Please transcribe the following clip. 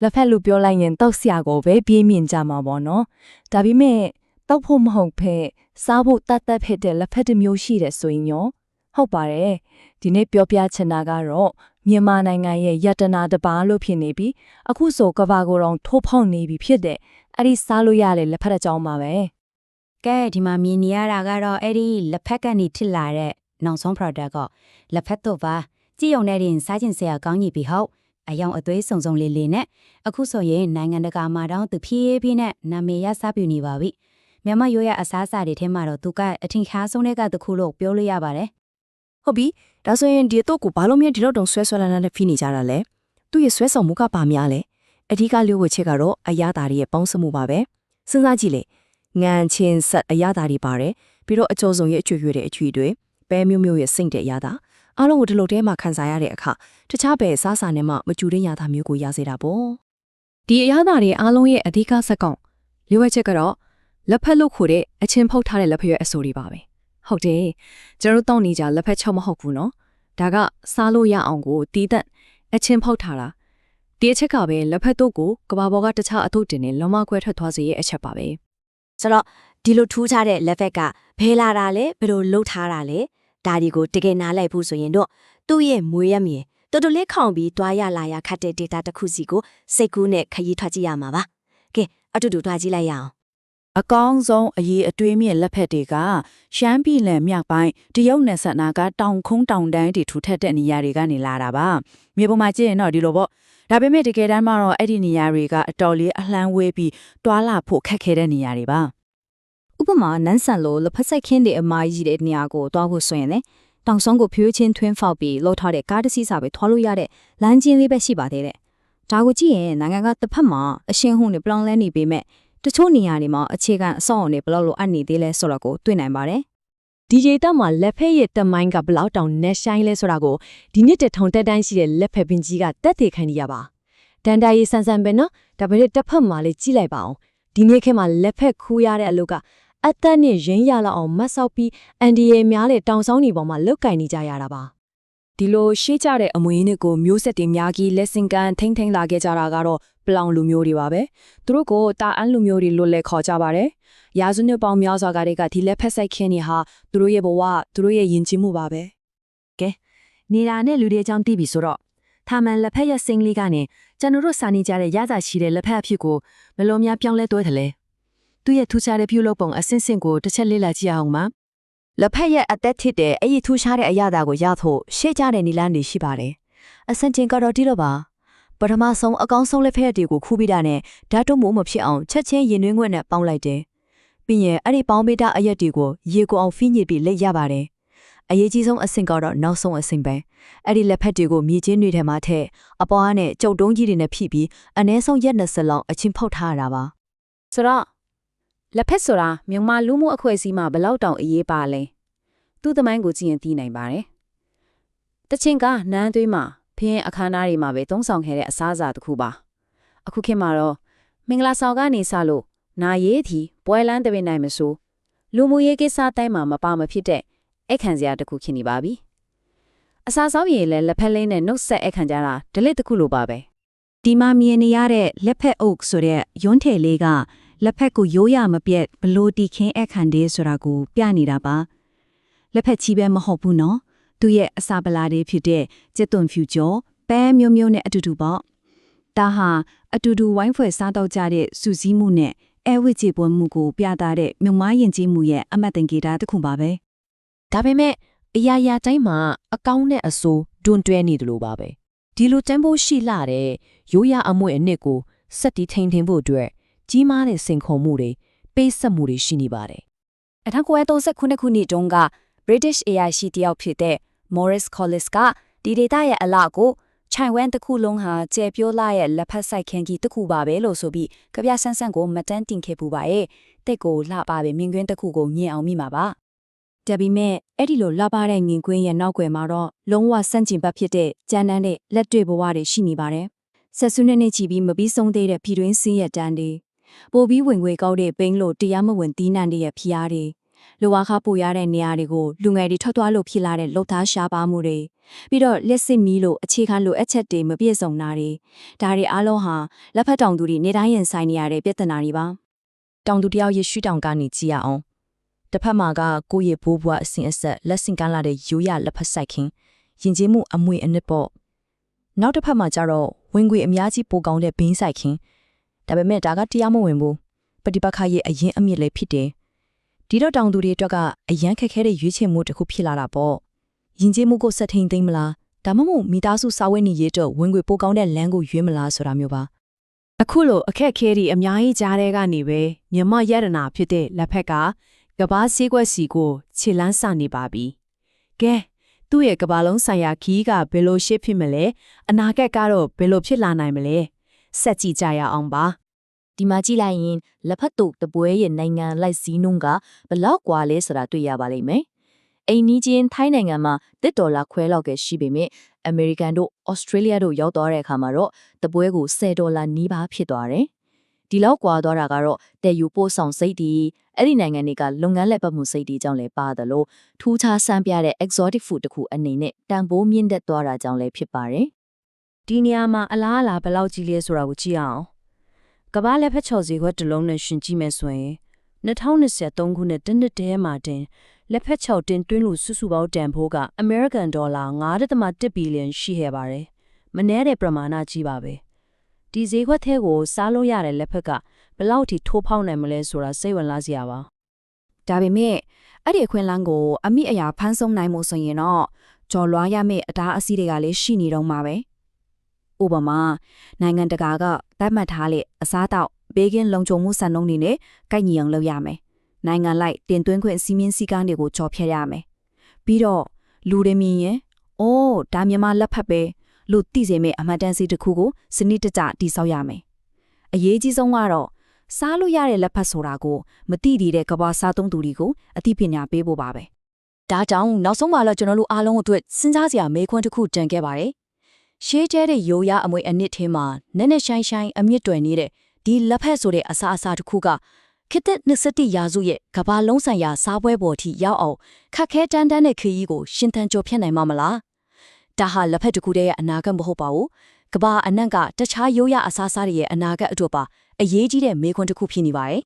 လက်ဖက်လူပြောလိုက်ရင်တောက်ဆရာကိုပဲပြေးမြင်ကြမှာပေါ့နော်ဒါပေမဲ့တောက်ဖို့မဟုတ်ဖဲစားဖို့တတ်တတ်ဖြစ်တဲ့လက်ဖက်တစ်မျိုးရှိတယ်ဆိုရင်ရောဟုတ်ပါတယ်ဒီနေ့ပြောပြချင်တာကတော့မြန်မာနိုင်ငံရဲ့ယတနာတစ်ပါးလို့ဖြစ်နေပြီးအခုဆိုကဘာကိုယ်တော်ထိုးဖောက်နေပြီဖြစ်တဲ့အဲ့ဒီစားလို့ရတဲ့လက်ဖက်တစ်ကြောင်းပါပဲ ကဲဒီမှာမြင်နေရတာကတော့အဲ့ဒီလက်ဖက်ကနေဖြစ်လာတဲ့နောက်ဆုံး product ကလက်ဖက်တော့ပါကြည့်ုံနဲ့ရင်စားခြင်းဆရာကောင်းကြီးပြီဟုတ်အယောင်အသွေးစုံစုံလေးလေးနဲ့အခုဆိုရင်နိုင်ငံတကာမှာတောင်သူဖြည်းဖြည်းနဲ့နာမည်ရစားပြနေပါပြီမြန်မာရိုးရအစားအစာတွေထဲမှာတော့သူကအထင်ရှားဆုံးတဲ့ကတစ်ခုလို့ပြောလို့ရပါတယ် ဟုတ်ပြီဒါဆိုရင်ဒီတော့ကိုဘာလို့မြင်ဒီတော့တုံဆွဲဆွဲလန်းလန်းနဲ့ဖိနေကြတာလဲသူ့ရဲ့ဆွဲဆောင်မှုကပါများလဲအဓိကလျှို့ဝှက်ချက်ကတော့အရာသားတွေရဲ့ပေါင်းစပ်မှုပါပဲစဉ်းစားကြည့်လေငံချင်းဆက်အရာသားတွေပါတယ်ပြီးတော့အကျော်စုံရဲ့အကျွေရွေတဲ့အကျွေတွေပဲမျိုးမျိုးရဲ့စိတ်တဲ့အရာသားအားလုံးကိုဒီလိုတဲမှာခံစားရတဲ့အခါတခြားပဲစားစာနဲ့မှမကြူတဲ့ရာသားမျိုးကိုရစေတာပေါ့ဒီအရာသားတွေအားလုံးရဲ့အဓိကစက်ကောင်လျှို့ဝှက်ချက်ကတော့လက်ဖက်လို့ခေါ်တဲ့အချင်းဖုတ်ထားတဲ့လက်ဖက်ရွက်အစိုးတွေပါပဲဟုတ်တယ်ကျွန်တော်တောင်းနေကြလက်ဖက်ချုပ်မဟုတ်ဘူးနော်ဒါကစားလို့ရအောင်ကိုတီးသက်အချင်းဖုတ်ထားတာဒီအချက်ကပဲလက်ဖက်တို့ကိုကဘာပေါ်ကတခြားအထုပ်တင်နဲ့လုံးမခွဲထွက်သွားစေရဲ့အချက်ပါပဲ ဆိုတော့ဒီလိုထူးခြားတဲ့လက်ဖက်ကဘယ်လာတာလဲဘယ်လိုလှုပ်ထားတာလဲဒါဒီကိုတကယ်နားလိုက်ဖို့ဆိုရင်တော့သူ့ရဲ့မွေးရမြေတော်တော်လေးခေါင်ပြီးတွားရလာရခတ်တဲ့ data တစ်ခုစီကိုစိတ်ကူးနဲ့ခရီးထွက်ကြည့်ရမှာပါကဲအတူတူတွားကြည့်လိုက်ရအောင် အကောင်းဆုံးအရေးအတွေးမြင့်လက်ဖက်တွေကရှမ်းပြည်နယ်မြောက်ပိုင်းတရုတ်နယ်စပ်နာကတောင်ခုံးတောင်တန်းတွေထူထပ်တဲ့နေရာတွေကနေလာတာပါမြေပေါ်မှာကြည့်ရင်တော့ဒီလိုပေါ့ဒါပေမဲ့တကယ်တမ်းမှာတော့အဲ့ဒီနေရာတွေကအတော်လေးအလှမ်းဝေးပြီးတွာလာဖို့ခက်ခဲတဲ့နေရာတွေပါ ဥပမာနန်းဆန်လိုလက်ဖက်ဆိုင်ခင်းတွေအမားကြီးတဲ့နေရာကိုတွားဖို့ဆိုရင်လေတောင်ဆောင်ကိုဖြိုးချင်းထွင်းဖောက်ပြီးလှုပ်ထားတဲ့ကားတစ်စီးစာပဲထွားလို့ရတဲ့လမ်းချင်းလေးပဲရှိပါသေးတယ်ဒါကိုကြည့်ရင်နိုင်ငံကတစ်ဖက်မှာအရှင်းဟုန်နဲ့ပလောင်လဲနေပေမဲ့တချို့နေရာတွေမှာအခြေခံအဆောက်အအုံတွေဘလောက်လိုအပ်နေသေးလဲဆိုတော့ကိုတွေ့နိုင်ပါတယ် ဒီဂျေတက်မှာလက်ဖက်ရဲ့တမိုင်းကဘလောက်တောင်နဲ့ဆိုင်လဲဆိုတာကိုဒီနှစ်တထောင်တက်တိုင်းရှိတဲ့လက်ဖက်ပင်ကြီးကတက်သေးခံရပါဒန်တာရေးဆန်ဆန်ပဲနော်ဒါပေမဲ့တစ်ဖက်မှာလေးကြည့်လိုက်ပါအောင်ဒီနေ့ခေတ်မှာလက်ဖက်ခူးရတဲ့အလုပ်ကအသက်နဲ့ရင်းရလောက်အောင်မတ်ဆောက်ပြီးအန်ဒီယေများတဲ့တောင်ဆောင်တွေပေါ်မှာလုတ်ကင်နေကြရတာပါဒီလိုရှေ့ကျတဲ့အမွေနစ်ကိုမျိုးဆက်တွေများကြီးလက်စင်ကန်ထိမ့်ထိမ့်လာခဲ့ကြတာကတော့ပလောင်လူမျိုးတွေပါပဲသူတို့ကိုတာအန်လူမျိုးတွေလွတ်လဲခေါ်ကြပါတယ်ရာစုနှစ်ပေါင်းများစွာကတည်းကဒီလက်ဖက်ဆိုင်ခင်းတွေဟာသူတို့ရဲ့ဘဝသူတို့ရဲ့ယဉ်ကျေးမှုပါပဲ နေတာနဲ့လူတွေအကြောင်းသိပြီဆိုတော့ထာမန်လက်ဖက်ရဲ့စင်လေးကနေကျွန်တော်တို့စာနေကြတဲ့ရသာရှိတဲ့လက်ဖက်အဖြစ်ကိုဘယ်လိုများပြောင်းလဲတွဲတယ်လဲသူ့ရဲ့ထူးခြားတဲ့ပြုလုပ်ပုံအဆင့်ဆင့်ကိုတစ်ချက်လေ့လာကြည့်အောင်ပါလက်ဖက်ရဲ့အသက်ထစ်တဲ့အဲ့ဒီထူးခြားတဲ့အရာတာကိုရဖို့ရှေ့ကျတဲ့နီလန်းတွေရှိပါတယ်အဆင့်ချင်းကတော့ဒီလိုပါပထမဆုံးအကောင်းဆုံးလက်ဖက်တွေကိုခူးပြီးတာနဲ့ဓာတ်တုံးမှုမဖြစ်အောင်ချက်ချင်းရင်နှွေးငွက်နဲ့ပေါင်းလိုက်တယ်ပြီးရင်အဲ့ဒီပေါင်းပေးတာအရက်တွေကိုရေကိုအောင်ဖိညစ်ပြီးလက်ရပါတယ်အရေးကြီးဆုံးအဆင့်ကတော့နောက်ဆုံးအဆင့်ပဲအဲ့ဒီလက်ဖက်တွေကိုမြေချင်းတွေထဲမှာထည့်အပေါ်အားနဲ့ကြုတ်တုံးကြီးတွေနဲ့ဖိပြီးအနည်းဆုံးရက်20လောက်အချင်းဖောက်ထားရတာပါဆိုတော့လက်ဖက်ဆိုတာမြန်မာလူမှုအဖွဲ့အစည်းမှာဘယ်လောက်တောင်အရေးပါလဲသူ့သမိုင်းကိုကြည့်ရင်သိနိုင်ပါတယ်တချင်ကနန်းသွေးမှာဖင်းအခမ်းအနားတွေမှာပဲသုံးဆောင်ခဲ့တဲ့အစားအစာတစ်ခုပါအခုခေတ်မှာတော့မင်္ဂလာဆောင်ကနေစလို့နာရေးထီပွဲလန်းတပင်နိုင်မဆိုလူမှုရေးကိစ္စတိုင်းမှာမပါမဖြစ်တဲ့အခန့်စရာတစ်ခုဖြစ်နေပါပြီအစားစောင်းရည်လည်းလက်ဖက်လေးနဲ့နှုတ်ဆက်အခန့်ကြတာဒလိတစ်ခုလိုပါပဲဒီမှာမြင်နေရတဲ့လက်ဖက်အုပ်ဆိုတဲ့ရွန်းထည်လေးကလက်ဖက်ကိုရိုးရမပြတ်ဘလို့တီခင်းအခန့်သေးဆိုတာကိုပြနေတာပါလက်ဖက်ချီပဲမဟုတ်ဘူးနော်သူ့ရဲ့အစာပလာတွေဖြစ်တဲ့ကျက်သွန်ဖြူကျော်ပဲမျိုးမျိုးနဲ့အတူတူပေါ့ဒါဟာအတူတူဝိုင်းဖွဲ့စားတော့ကြတဲ့စူးစီးမှုနဲ့အဲဝစ်ချေပွဲမှုကိုပြသတဲ့မြုံမားယဉ်ကျေးမှုရဲ့အမတ်တင်ကေတာတစ်ခုပါပဲဒါပေမဲ့အရာရာတိုင်းမှာအကောင်းနဲ့အဆိုးတွန်းတွဲနေတယ်လို့ပါပဲဒီလိုတန်ဖိုးရှိလာတဲ့ရိုးရအမွေအနှစ်ကိုစက်တီထိန်ထင်ဖို့အတွက်ကြီးမားတဲ့စင်ခုံမှုတွေပေးဆက်မှုတွေရှိနေပါတယ်1939ခုနှစ်တုန်းက British အရာရှိတယောက်ဖြစ်တဲ့ Morris Collis ကဒီဒေတာရဲ့အလားကိုချိုင်ဝမ်တစ်ခုလုံးဟာကျေပြိုးလာရဲ့လက်ဖက်ဆိုင်ခင်းကြီးတစ်ခုပါပဲလို့ဆိုပြီးကြပြဆန်းဆန်းကိုမတန်းတင်ခဲ့ပူပါရဲ့တက်ကိုလှပါပဲမြင်ကွင်းတစ်ခုကိုမြင်အောင်မိမှာပါဒါပေမဲ့အဲ့ဒီလိုလှပတဲ့မြင်ကွင်းရဲ့နောက်ွယ်မှာတော့လုံးဝစန့်ကျင်ဘက်ဖြစ်တဲ့ကြမ်းတမ်းတဲ့လက်တွေ့ဘဝတွေရှိနေပါတယ်ဆက်စုနဲ့နေချီပြီးမပြီးဆုံးသေးတဲ့ပြည်တွင်းစင်းရဲ့တန်းတွေပိုပြီးဝင်ငွေကောက်တဲ့ပိန်းလို့တရားမဝင်တီးနှံတွေရဲ့ဖျားတွေ လူဝါခပူရတဲ့နေရာတွေကိုလူငယ်တွေထွက်သွားလို့ဖြစ်လာတဲ့လှုပ်သားရှားပါမှုတွေပြီးတော့လက်စစ်မီးလို့အခြေခံလိုအပ်ချက်တွေမပြည့်စုံတာတွေဒါတွေအားလုံးဟာလက်ဖက်တောင်သူတွေနေတိုင်းရင်ဆိုင်နေရတဲ့ပြဿနာတွေပါတောင်သူတယောက်ရဲ့ရှုထောင့်ကနေကြည့်ရအောင်တစ်ဖက်မှာကကိုယ့်ရဲ့ဘိုးဘွားအစဉ်အဆက်လက်ဆင့်ကမ်းလာတဲ့ရိုးရလက်ဖက်ဆိုင်ခင်ယဉ်ကျေးမှုအမွေအနှစ်ပေါ့နောက်တစ်ဖက်မှာကျတော့ဝင်ငွေအများကြီးပိုကောင်းတဲ့ဘင်းဆိုင်ခင်ဒါပေမဲ့ဒါကတရားမဝင်ဘူးပฏิပတ်ခရဲ့အရင်အမြစ်လည်းဖြစ်တယ်ဒီတော့တောင်သူတွေအတွက်ကအရန်ခက်ခဲတဲ့ရွေးချယ်မှုတစ်ခုဖြစ်လာတာပေါ့ယဉ်ကျေးမှုကိုဆက်ထိန်သိမ်းမလားဒါမှမဟုတ်မိသားစုစာဝတ်နေရေးအတွက်ဝင်ငွေပိုကောင်းတဲ့လမ်းကိုရွေးမလားဆိုတာမျိုးပါအခုလိုအခက်ခဲတွေအများကြီးကြားတဲ့ကနေပဲမြန်မာရတနာဖြစ်တဲ့လက်ဖက်ကကဘာစည်းကွက်စီကိုခြေလန်းစနေပါပြီကဲသူ့ရဲ့ကဘာလုံးဆိုင်ရာခီးကဘယ်လိုရှစ်ဖြစ်မလဲအနာဂတ်ကတော့ဘယ်လိုဖြစ်လာနိုင်မလဲဆက်ကြည့်ကြရအောင်ပါဒီမှာကြည့်လိုက်ရင်လက်ဖက်တို့တပွဲရဲ့နိုင်ငံလိုက်စည်းနှုန်းကဘလောက်กว่าလဲဆိုတာတွေ့ရပါလိမ့်မယ်အိမ်နီးချင်းထိုင်းနိုင်ငံမှာ$1ခွဲလောက်ကရှိပေမဲ့အမေရိကန်တို့ဩစတြေးလျတို့ရောက်သွားတဲ့အခါမှာတော့တပွဲကို$10နီးပါးဖြစ်သွားတယ်ဒီလောက်กว่าသွားတာကတော့တဲ့ယူပို့ဆောင်စိတ်တီအဲ့ဒီနိုင်ငံတွေကလုပ်ငန်းလက်ပတ်မှုစိတ်တီကြောင့်လည်းပါတယ်လို့ထူးခြားဆန်းပြတဲ့ exotic food တစ်ခုအနေနဲ့တန်ဖိုးမြင့်တက်သွားတာကြောင့်လည်းဖြစ်ပါတယ်ဒီနေရာမှာအလားအလာဘယ်လောက်ကြီးလဲဆိုတာကိုကြည့်အောင်ကမ္ဘာလက်ဖက်ချော်စီခွက်တစ်လုံးနဲ့ရှင်ကြည့်မယ်ဆိုရင်2023ခုနှစ်တနှစ်တည်းမှာတင်လက်ဖက်ချော်တင်သွင်းလို့စုစုပေါင်းတန်ဖိုးက American dollar 9.1 ဘီလီယံရှိခဲ့ပါတယ်။မနည်းတဲ့ပမာဏကြီးပါပဲ။ဒီဈေးခွက်ထဲကိုစားလို့ရတဲ့လက်ဖက်ကဘယ်လောက်ထိထိုးဖောက်နိုင်မလဲဆိုတာစိတ်ဝင်စားစရာပါ။ဒါပေမဲ့အဲ့ဒီအခွင့်အလမ်းကိုအမိအရာဖန်ဆုံနိုင်မှုဆိုရင်တော့ကြော်လွှားရမယ့်အတားအဆီးတွေကလည်းရှိနေတော့မှာပဲ။ဥပမာနိုင်ငံတကာကသတ်မှတ်ထားတဲ့အစားအသောက်ဘေးကင်းလုံခြုံမှုစံနှုန်းတွေနဲ့ကိုက်ညီအောင်လုပ်ရမယ်။နိုင်ငံလိုက်တင်သွင်းခွင့်စီမင်းစည်းကမ်းတွေကိုကြော်ဖြတ်ရမယ်။ပြီးတော့လူတွေမြင်ရင်အိုးဒါမြန်မာလက်ဖက်ပဲလို့သိစေမယ့်အမှတ်တမ်းစီတစ်ခုကိုစနစ်တကျတည်ဆောက်ရမယ်။အရေးကြီးဆုံးကတော့စားလို့ရတဲ့လက်ဖက်ဆိုတာကိုမသိသေးတဲ့ကမ္ဘာစားသုံးသူတွေကိုအသိပညာပေးဖို့ပါပဲ။ဒါကြောင့်နောက်ဆုံးမှာတော့ကျွန်တော်တို့အားလုံးအတွက်စဉ်းစားစရာမေးခွန်းတစ်ခုတင်ခဲ့ပါတယ်။ရှေးကျဲတဲ့ရိုးရအမွေအနှစ်ထဲမှာနက်နက်ရှိုင်းရှိုင်းအမြင့်တွယ်နေတဲ့ဒီလက်ဖက်ဆိုတဲ့အစားအစာတစ်ခုကခေတ်သစ်21ရာစုရဲ့ကမ္ဘာလုံးဆိုင်ရာစားပွဲပေါ်ထိရောက်အောင်ခက်ခဲတန်းတန်းတဲ့ခရီးကိုရှင်သန်ကြော်ဖြတ်နိုင်မှာမလားဒါဟာလက်ဖက်တစ်ခုတည်းရဲ့အနာဂတ်မဟုတ်ပါဘူးကမ္ဘာအနှံ့ကတခြားရိုးရအစားအစာတွေရဲ့အနာဂတ်အတွက်ပါအရေးကြီးတဲ့မေးခွန်းတစ်ခုဖြစ်နေပါတယ်